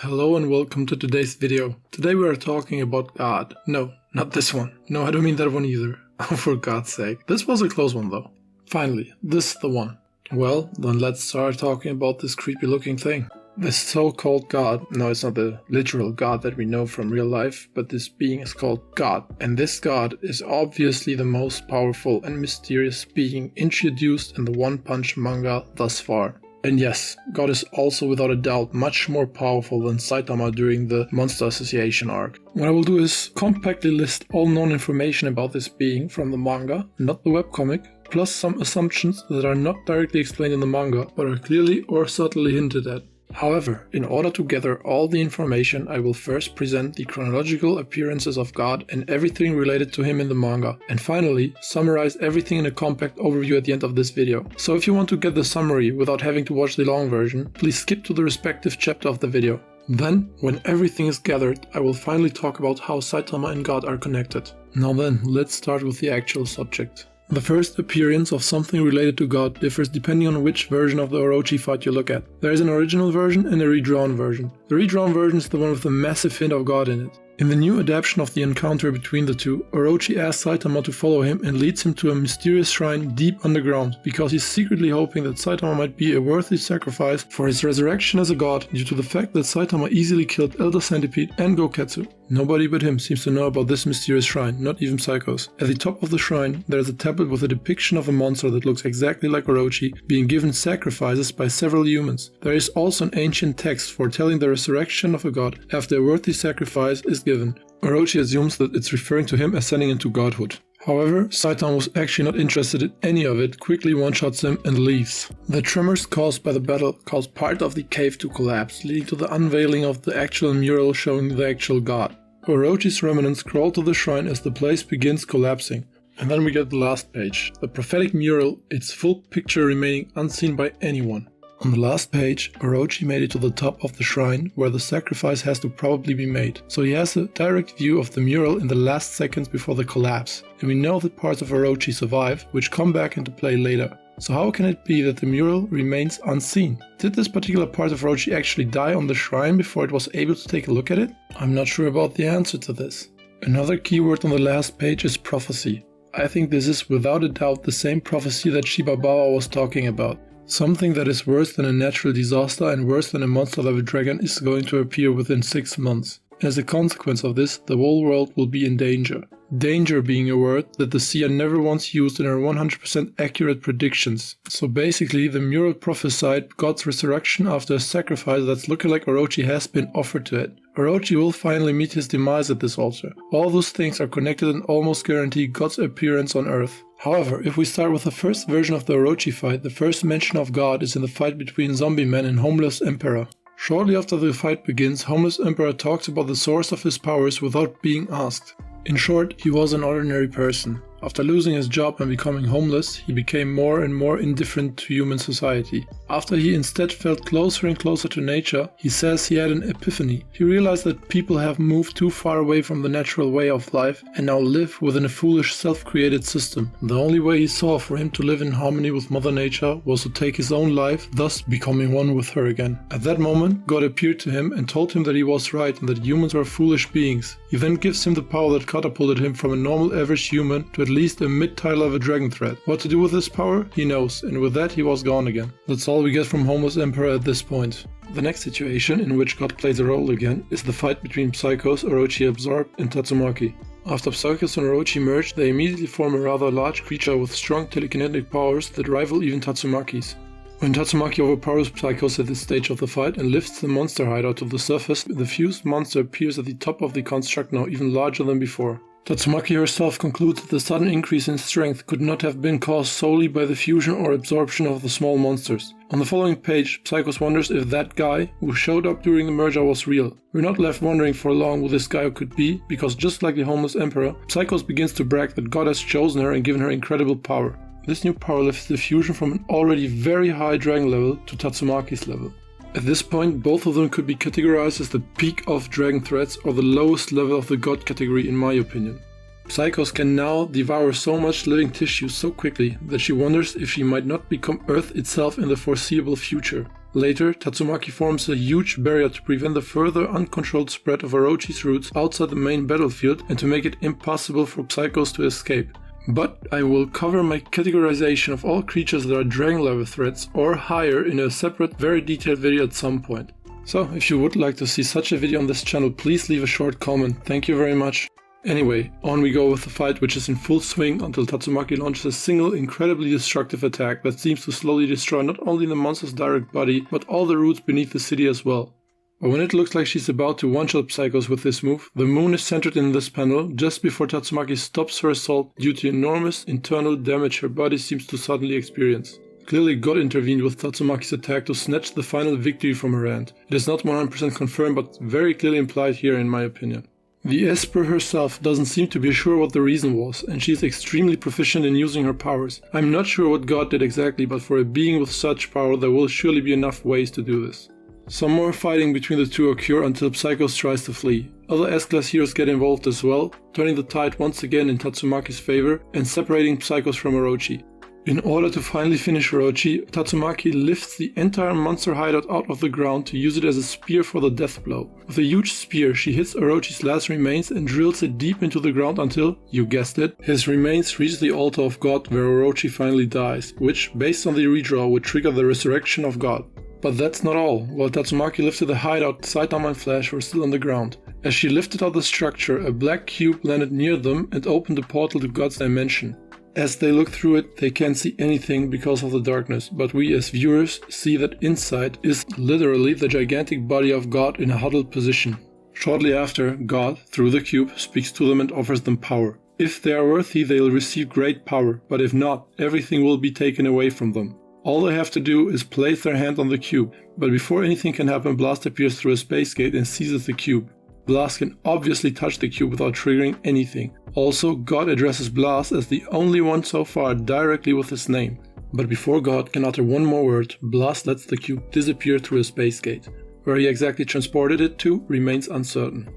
Hello and welcome to today's video. Today we are talking about God. No, not this one. No, I don't mean that one either. Oh, for God's sake. This was a close one though. Finally, this is the one. Well, then let's start talking about this creepy looking thing. This so-called God, no, it's not the literal God that we know from real life, but this being is called God. And this God is obviously the most powerful and mysterious being introduced in the One Punch manga thus far. And yes, God is also without a doubt much more powerful than Saitama during the Monster Association arc. What I will do is compactly list all known information about this being from the manga, not the webcomic, plus some assumptions that are not directly explained in the manga, but are clearly or subtly hinted at. However, in order to gather all the information, I will first present the chronological appearances of God and everything related to him in the manga, and finally summarize everything in a compact overview at the end of this video. So if you want to get the summary without having to watch the long version, please skip to the respective chapter of the video. Then, when everything is gathered, I will finally talk about how Saitama and God are connected. Now then, let's start with the actual subject. The first appearance of something related to God differs depending on which version of the Orochi fight you look at. There is an original version and a redrawn version. The redrawn version is the one with the massive hint of God in it. In the new adaptation of the encounter between the two, Orochi asks Saitama to follow him and leads him to a mysterious shrine deep underground because he's secretly hoping that Saitama might be a worthy sacrifice for his resurrection as a god due to the fact that Saitama easily killed Elder Centipede and Goketsu. Nobody but him seems to know about this mysterious shrine, not even Psychos. At the top of the shrine, there is a tablet with a depiction of a monster that looks exactly like Orochi being given sacrifices by several humans. There is also an ancient text foretelling the resurrection of a god after a worthy sacrifice is given. Orochi assumes that it's referring to him ascending into godhood. However, Saitama was actually not interested in any of it, quickly one-shots him and leaves. The tremors caused by the battle caused part of the cave to collapse, leading to the unveiling of the actual mural showing the actual god. Orochi's remnants crawl to the shrine as the place begins collapsing. And then we get the last page, the prophetic mural, its full picture remaining unseen by anyone. On the last page, Orochi made it to the top of the shrine, where the sacrifice has to probably be made, so he has a direct view of the mural in the last seconds before the collapse, and we know that parts of Orochi survive, which come back into play later. So how can it be that the mural remains unseen? Did this particular part of Orochi actually die on the shrine before it was able to take a look at it? I'm not sure about the answer to this. Another keyword on the last page is prophecy. I think this is without a doubt the same prophecy that Shibabawa was talking about. Something that is worse than a natural disaster and worse than a monster-level dragon is going to appear within 6 months. As a consequence of this, the whole world will be in danger. Danger being a word that the seer never once used in her 100% accurate predictions. So basically, the mural prophesied God's resurrection after a sacrifice that's looking like Orochi has been offered to it. Orochi will finally meet his demise at this altar. All those things are connected and almost guarantee God's appearance on Earth. However, if we start with the first version of the Orochi fight, the first mention of God is in the fight between Zombie Man and Homeless Emperor. Shortly after the fight begins, Homeless Emperor talks about the source of his powers without being asked. In short, he was an ordinary person. After losing his job and becoming homeless, he became more and more indifferent to human society. After he instead felt closer and closer to nature, he says he had an epiphany. He realized that people have moved too far away from the natural way of life and now live within a foolish self-created system. The only way he saw for him to live in harmony with Mother Nature was to take his own life, thus becoming one with her again. At that moment, God appeared to him and told him that he was right and that humans are foolish beings. He then gives him the power that catapulted him from a normal average human to at least a mid-tier level dragon threat. What to do with this power? He knows, and with that he was gone again. That's all we get from Homeless Emperor at this point. The next situation in which God plays a role again is the fight between Psychos, Orochi absorbed, and Tatsumaki. After Psychos and Orochi merge, they immediately form a rather large creature with strong telekinetic powers that rival even Tatsumaki's. When Tatsumaki overpowers Psychos at this stage of the fight and lifts the monster hideout to the surface, the fused monster appears at the top of the construct, now even larger than before. Tatsumaki herself concludes that the sudden increase in strength could not have been caused solely by the fusion or absorption of the small monsters. On the following page, Psychos wonders if that guy who showed up during the merger was real. We're not left wondering for long who this guy could be, because just like the Homeless Emperor, Psychos begins to brag that God has chosen her and given her incredible power. This new power lifts the fusion from an already very high dragon level to Tatsumaki's level. At this point, both of them could be categorized as the peak of dragon threats or the lowest level of the god category in my opinion. Psychos can now devour so much living tissue so quickly that she wonders if she might not become Earth itself in the foreseeable future. Later, Tatsumaki forms a huge barrier to prevent the further uncontrolled spread of Orochi's roots outside the main battlefield and to make it impossible for Psychos to escape. But I will cover my categorization of all creatures that are dragon level threats or higher in a separate, very detailed video at some point. So, if you would like to see such a video on this channel, please leave a short comment. Thank you very much. Anyway, on we go with the fight, which is in full swing until Tatsumaki launches a single incredibly destructive attack that seems to slowly destroy not only the monster's direct body, but all the roots beneath the city as well. But when it looks like she's about to one-shot Psychos with this move, the moon is centered in this panel just before Tatsumaki stops her assault due to enormous internal damage her body seems to suddenly experience. Clearly God intervened with Tatsumaki's attack to snatch the final victory from her hand. It is not 100% confirmed, but very clearly implied here in my opinion. The Esper herself doesn't seem to be sure what the reason was, and she is extremely proficient in using her powers. I'm not sure what God did exactly, but for a being with such power there will surely be enough ways to do this. Some more fighting between the two occur until Psychos tries to flee. Other S-class heroes get involved as well, turning the tide once again in Tatsumaki's favor and separating Psychos from Orochi. In order to finally finish Orochi, Tatsumaki lifts the entire monster hideout out of the ground to use it as a spear for the death blow. With a huge spear, she hits Orochi's last remains and drills it deep into the ground until, you guessed it, his remains reach the altar of God where Orochi finally dies, which, based on the redraw, would trigger the resurrection of God. But that's not all. While Tatsumaki lifted the hideout, Saitama and Flash were still on the ground. As she lifted out the structure, a black cube landed near them and opened a portal to God's dimension. As they look through it, they can't see anything because of the darkness, but we as viewers see that inside is literally the gigantic body of God in a huddled position. Shortly after, God, through the cube, speaks to them and offers them power. If they are worthy, they will receive great power, but if not, everything will be taken away from them. All they have to do is place their hand on the cube, but before anything can happen, Blast appears through a space gate and seizes the cube. Blast can obviously touch the cube without triggering anything. Also, God addresses Blast as the only one so far directly with his name. But before God can utter one more word, Blast lets the cube disappear through a space gate. Where he exactly transported it to remains uncertain.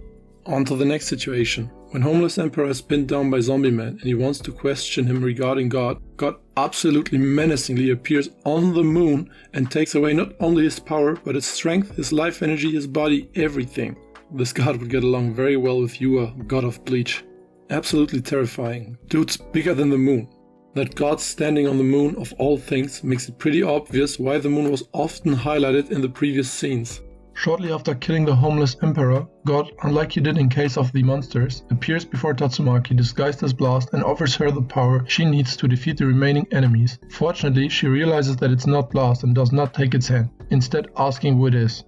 On to the next situation. When Homeless Emperor is pinned down by Zombie Man and he wants to question him regarding God, God absolutely menacingly appears on the moon and takes away not only his power, but his strength, his life energy, his body, everything. This god would get along very well with Yua, god of Bleach. Absolutely terrifying. Dude's bigger than the moon. That God standing on the moon of all things makes it pretty obvious why the moon was often highlighted in the previous scenes. Shortly after killing the Homeless Emperor, God, unlike he did in case of the monsters, appears before Tatsumaki disguised as Blast and offers her the power she needs to defeat the remaining enemies. Fortunately, she realizes that it's not Blast and does not take its hand, instead asking who it is.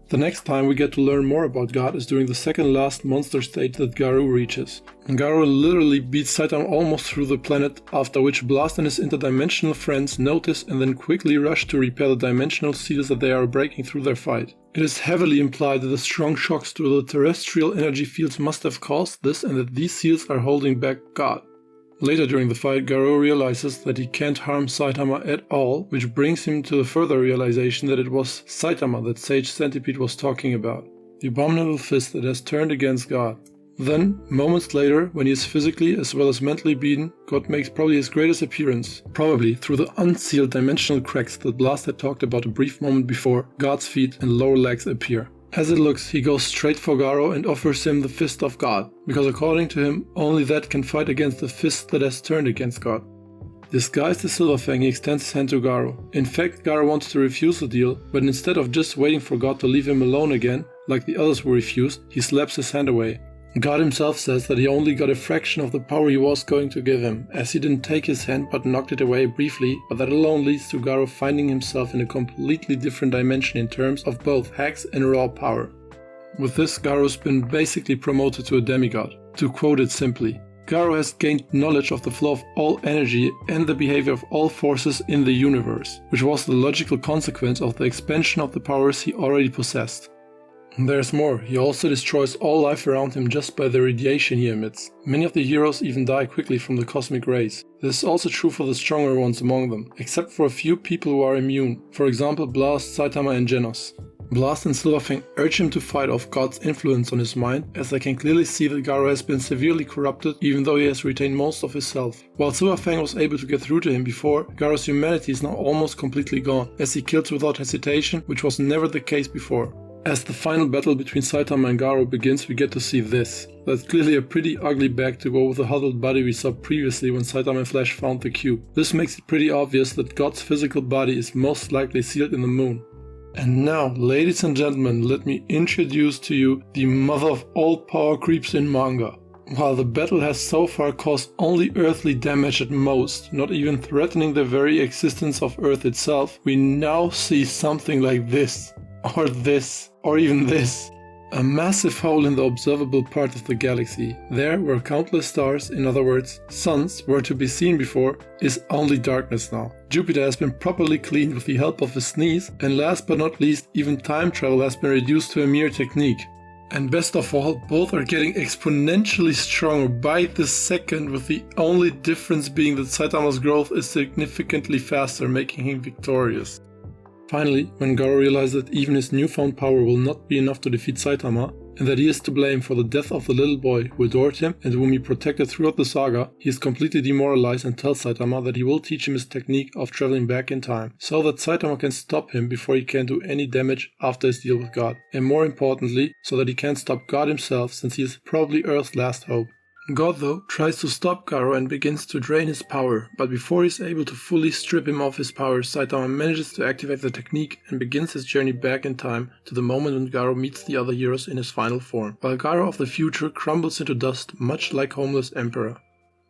The next time we get to learn more about God is during the second last monster stage that Garou reaches. Garou literally beats Saitama almost through the planet, after which Blast and his interdimensional friends notice and then quickly rush to repair the dimensional seals that they are breaking through their fight. It is heavily implied that the strong shocks to the terrestrial energy fields must have caused this and that these seals are holding back God. Later during the fight, Garou realizes that he can't harm Saitama at all, which brings him to the further realization that it was Saitama that Sage Centipede was talking about, the abominable fist that has turned against God. Then, moments later, when he is physically as well as mentally beaten, God makes probably his greatest appearance, probably through the unsealed dimensional cracks that Blast had talked about a brief moment before. God's feet and lower legs appear. As it looks, he goes straight for Garou and offers him the Fist of God, because according to him, only that can fight against the fist that has turned against God. Disguised as Silverfang, he extends his hand to Garou. In fact, Garou wanted to refuse the deal, but instead of just waiting for God to leave him alone again, like the others were refused, he slaps his hand away. God himself says that he only got a fraction of the power he was going to give him, as he didn't take his hand but knocked it away briefly, but that alone leads to Garou finding himself in a completely different dimension in terms of both hacks and raw power. With this, Garou's been basically promoted to a demigod. To quote it simply, Garou has gained knowledge of the flow of all energy and the behavior of all forces in the universe, which was the logical consequence of the expansion of the powers he already possessed. There's more, he also destroys all life around him just by the radiation he emits. Many of the heroes even die quickly from the cosmic rays. This is also true for the stronger ones among them, except for a few people who are immune, for example Blast, Saitama and Genos. Blast and Silverfang urge him to fight off God's influence on his mind, as they can clearly see that Garo has been severely corrupted even though he has retained most of his self. While Silverfang was able to get through to him before, Garo's humanity is now almost completely gone, as he kills without hesitation, which was never the case before. As the final battle between Saitama and Garo begins, we get to see this. That's clearly a pretty ugly bag to go with the huddled body we saw previously when Saitama and Flash found the cube. This makes it pretty obvious that God's physical body is most likely sealed in the moon. And now, ladies and gentlemen, let me introduce to you the mother of all power creeps in manga. While the battle has so far caused only earthly damage at most, not even threatening the very existence of Earth itself, we now see something like this. Or even this. A massive hole in the observable part of the galaxy. There, where countless stars, in other words, suns, were to be seen before, is only darkness now. Jupiter has been properly cleaned with the help of his sneeze, and last but not least, even time travel has been reduced to a mere technique. And best of all, both are getting exponentially stronger by the second, with the only difference being that Saitama's growth is significantly faster, making him victorious. Finally, when Garo realizes that even his newfound power will not be enough to defeat Saitama, and that he is to blame for the death of the little boy who adored him and whom he protected throughout the saga, he is completely demoralized and tells Saitama that he will teach him his technique of traveling back in time, so that Saitama can stop him before he can do any damage after his deal with God, and more importantly, so that he can stop God himself, since he is probably Earth's last hope. God, though, tries to stop Garo and begins to drain his power, but before he is able to fully strip him of his powers, Saitama manages to activate the technique and begins his journey back in time to the moment when Garo meets the other heroes in his final form, while Garo of the future crumbles into dust much like Homeless Emperor.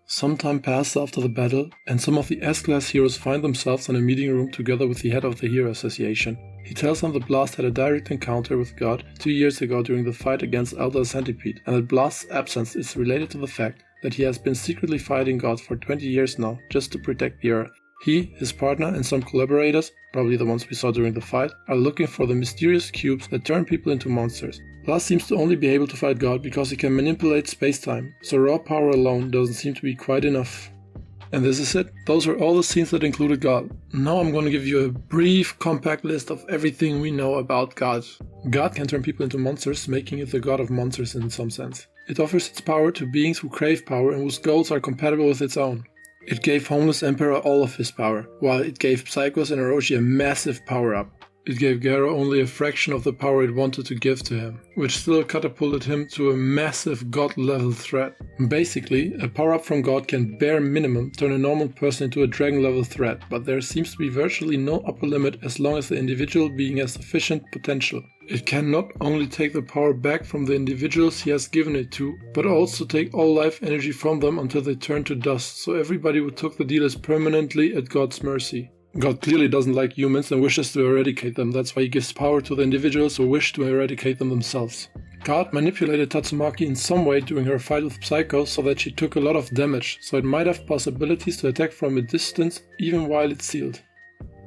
Some time passes after the battle, and some of the S-Class heroes find themselves in a meeting room together with the head of the Hero Association. He tells them that Blast had a direct encounter with God 2 years ago during the fight against Elder Centipede, and that Blast's absence is related to the fact that he has been secretly fighting God for 20 years now, just to protect the Earth. He, his partner, and some collaborators, probably the ones we saw during the fight, are looking for the mysterious cubes that turn people into monsters. Blast seems to only be able to fight God because he can manipulate space-time, so raw power alone doesn't seem to be quite enough. And this is it. Those are all the scenes that included God. Now I'm going to give you a brief, compact list of everything we know about God. God can turn people into monsters, making it the god of monsters in some sense. It offers its power to beings who crave power and whose goals are compatible with its own. It gave Homeless Emperor all of his power, while it gave Psychos and Orochi a massive power-up. It gave Garo only a fraction of the power it wanted to give to him, which still catapulted him to a massive god-level threat. Basically, a power-up from God can bare minimum turn a normal person into a dragon-level threat, but there seems to be virtually no upper limit as long as the individual being has sufficient potential. It can not only take the power back from the individuals he has given it to, but also take all life energy from them until they turn to dust, so everybody who took the deal is permanently at God's mercy. God clearly doesn't like humans and wishes to eradicate them, that's why he gives power to the individuals who wish to eradicate them themselves. God manipulated Tatsumaki in some way during her fight with Psycho so that she took a lot of damage, so it might have possibilities to attack from a distance even while it's sealed.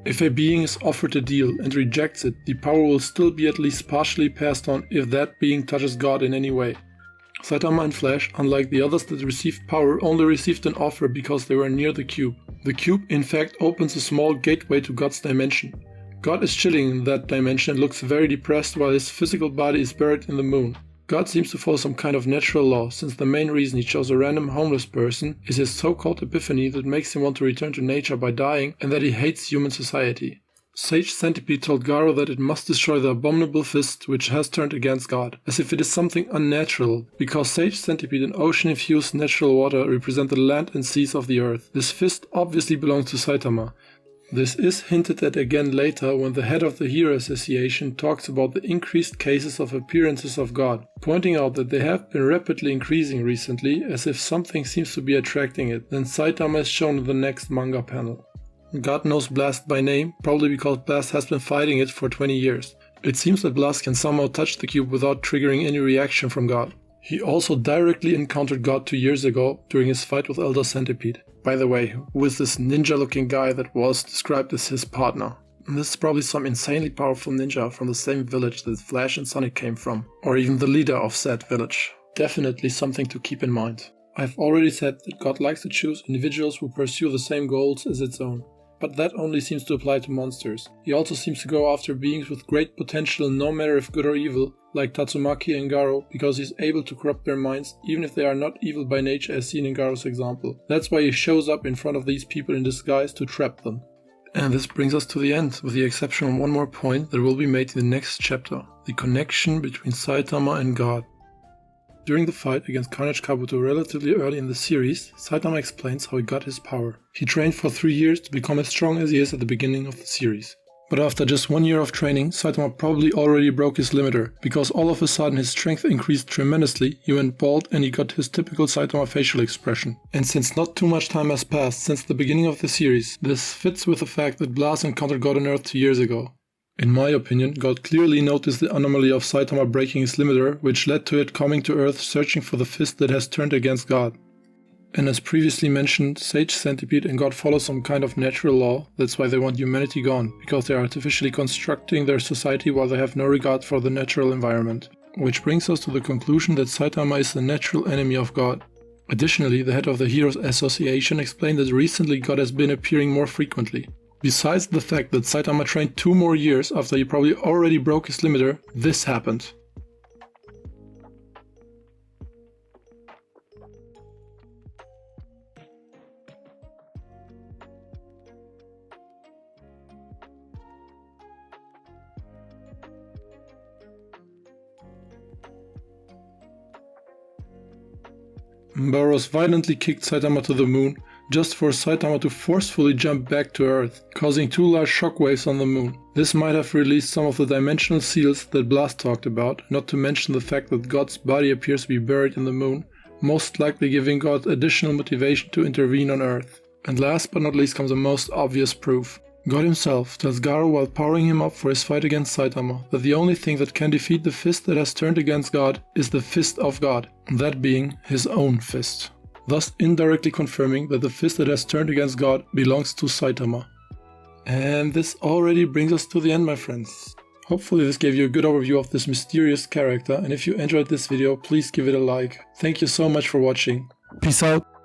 If a being is offered a deal and rejects it, the power will still be at least partially passed on if that being touches God in any way. Saitama and Flash, unlike the others that received power, only received an offer because they were near the cube. The cube, in fact, opens a small gateway to God's dimension. God is chilling in that dimension and looks very depressed while his physical body is buried in the moon. God seems to follow some kind of natural law, since the main reason he chose a random homeless person is his so-called epiphany that makes him want to return to nature by dying, and that he hates human society. Sage Centipede told Garo that it must destroy the abominable fist which has turned against God, as if it is something unnatural, because Sage Centipede and ocean-infused natural water represent the land and seas of the earth. This fist obviously belongs to Saitama. This is hinted at again later when the head of the Hero Association talks about the increased cases of appearances of God, pointing out that they have been rapidly increasing recently, as if something seems to be attracting it. Then Saitama is shown in the next manga panel. God knows Blast by name, probably because Blast has been fighting it for 20 years. It seems that Blast can somehow touch the cube without triggering any reaction from God. He also directly encountered God 2 years ago during his fight with Elder Centipede. By the way, who is this ninja-looking guy that was described as his partner? This is probably some insanely powerful ninja from the same village that Flash and Sonic came from, or even the leader of said village. Definitely something to keep in mind. I've already said that God likes to choose individuals who pursue the same goals as its own. but that only seems to apply to monsters. He also seems to go after beings with great potential no matter if good or evil, like Tatsumaki and Garo, because he's able to corrupt their minds even if they are not evil by nature as seen in Garo's example. That's why he shows up in front of these people in disguise to trap them. And this brings us to the end, with the exception of one more point that will be made in the next chapter: the connection between Saitama and God. During the fight against Carnage Kabuto relatively early in the series, Saitama explains how he got his power. He trained for 3 years to become as strong as he is at the beginning of the series. But after just 1 year of training, Saitama probably already broke his limiter, because all of a sudden his strength increased tremendously, he went bald and he got his typical Saitama facial expression. And since not too much time has passed since the beginning of the series, this fits with the fact that Blast encountered God on Earth 2 years ago. In my opinion, God clearly noticed the anomaly of Saitama breaking his limiter, which led to it coming to Earth searching for the fist that has turned against God. And as previously mentioned, Sage, Centipede and God follow some kind of natural law. That's why they want humanity gone, because they are artificially constructing their society while they have no regard for the natural environment. Which brings us to the conclusion that Saitama is the natural enemy of God. Additionally, the head of the Heroes Association explained that recently God has been appearing more frequently. Besides the fact that Saitama trained 2 more years after he probably already broke his limiter, this happened. Barros violently kicked Saitama to the moon, just for Saitama to forcefully jump back to Earth, causing 2 large shockwaves on the moon. This might have released some of the dimensional seals that Blast talked about, not to mention the fact that God's body appears to be buried in the moon, most likely giving God additional motivation to intervene on Earth. And last but not least comes the most obvious proof. God himself tells Garo while powering him up for his fight against Saitama that the only thing that can defeat the fist that has turned against God is the fist of God, that being his own fist. Thus indirectly confirming that the fist that has turned against God belongs to Saitama. And this already brings us to the end, my friends. Hopefully this gave you a good overview of this mysterious character, and if you enjoyed this video, please give it a like. Thank you so much for watching. Peace out.